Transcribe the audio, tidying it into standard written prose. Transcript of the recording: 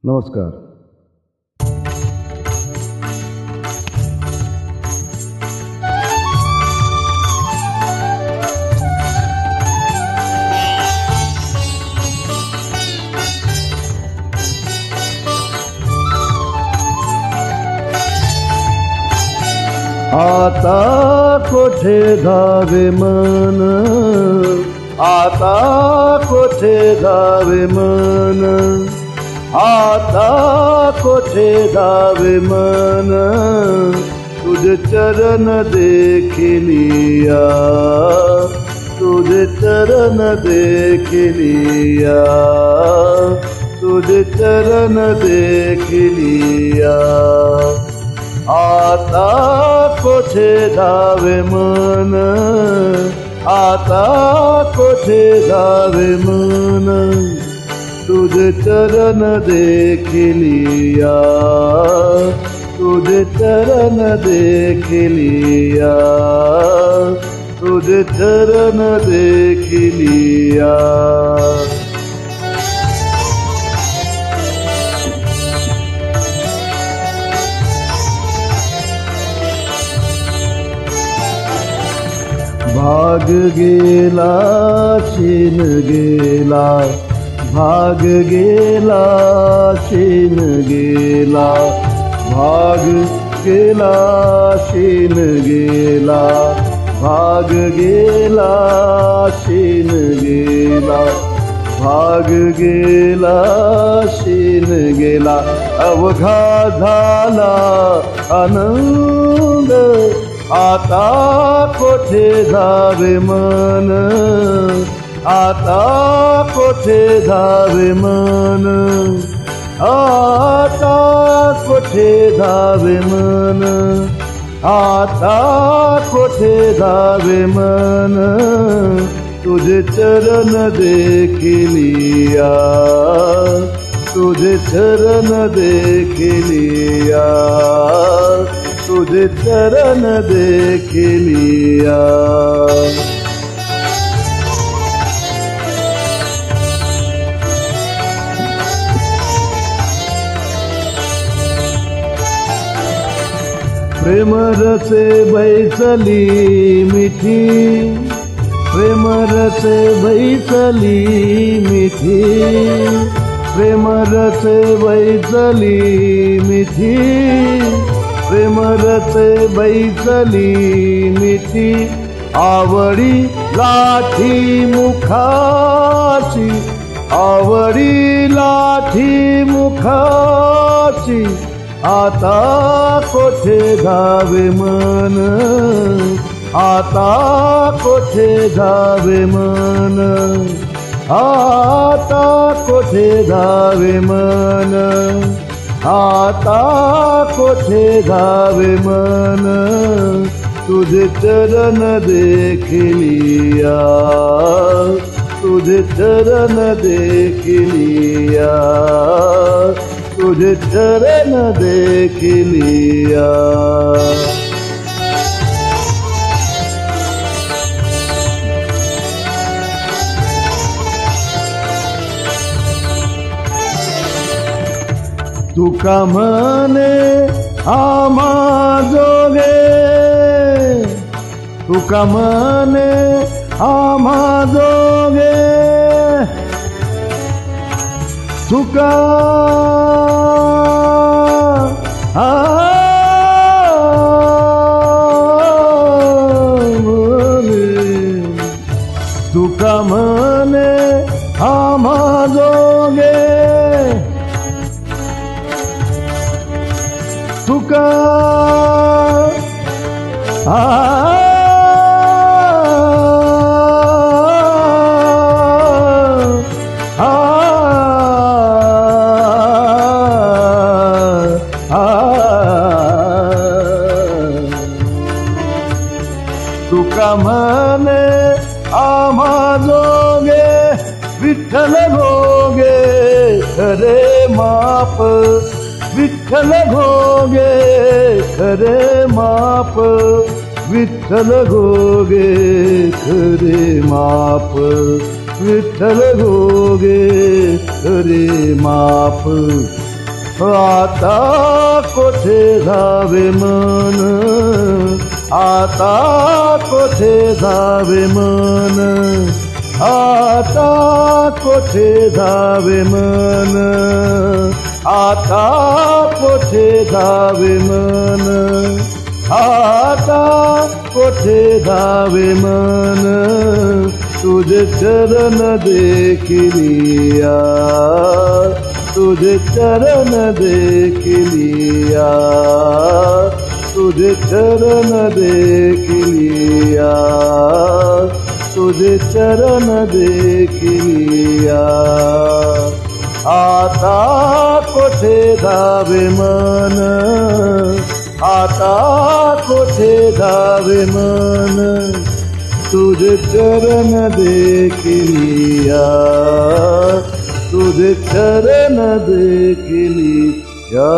नमस्कार. आता कोठे धावे मन, आता कोठे धावे मन, आता कोठे धावे मन, तुझे चरण देखिलिया, तुझे चरण देखिलिया, तुझे चरण देखिलिया. आता कोठे धावे मन, आता कोठे धावे मन, तुझे चरण देखिलिया, तुझे चरण देखिलिया, तुझे चरण देखिलिया. भाग गेला शीन गेला, भाग गेला शीन गेला, भाग गेला शीन गेला, भाग गेला शीन गेला, भाग गेला शीन गेला. अवघा झाला आनंद, आता कोठे धावे मन, आता कोठे धावे मन, आता कोठे धावे मन, आता कोठे धावे मन, तुझे चरण देखिलिया, तुझे चरण देखिलिया, तुझे चरण देखिलिया. प्रेम रसे बैसली मिठी, प्रेम रसे बैसली मिठी, प्रेम रसे बैसली मिठी, प्रेम रसे बैसली मिठी. आवडी लाठी मुखाची, आवडी लाठी मुखाची, आता कोठे धावे मन, आता कोठे धावे मन, आता कोठे धावे मन, आता कोठे धावे मन, तुझे चरण देखिलिया, तुझे चरण देखिलिया, तुझे चरण देखिलिया. तुका म्हणे आम्हा जोगे, तुका म्हणे आम्हा जोगे, तुका तुका म्हणे आम्हा जोगे, तुका तुका म्हणे आम्हा जोगे, विठ्ठल भोगे खरे माप, विठ्ठल भोगे खरे माप, विठ्ठल भोगे खरे माप, विठ्ठल भोगे खरे माप, आता कोठे जावे मन, आता कोठे जावे मन, आता कोठे जावे मन, आता कोठे जावे मन, आता कोठे जावे मन, तुझे चरण देखिलिया, तुझे चरण देखिलिया, तुझे चरण देखिलिया, तुझे चरण देखिलिया. आता कोठे जावे मन, आता कोठे जावे मन, तुझे चरण देखिलिया, तुझे चरण देखिलिया.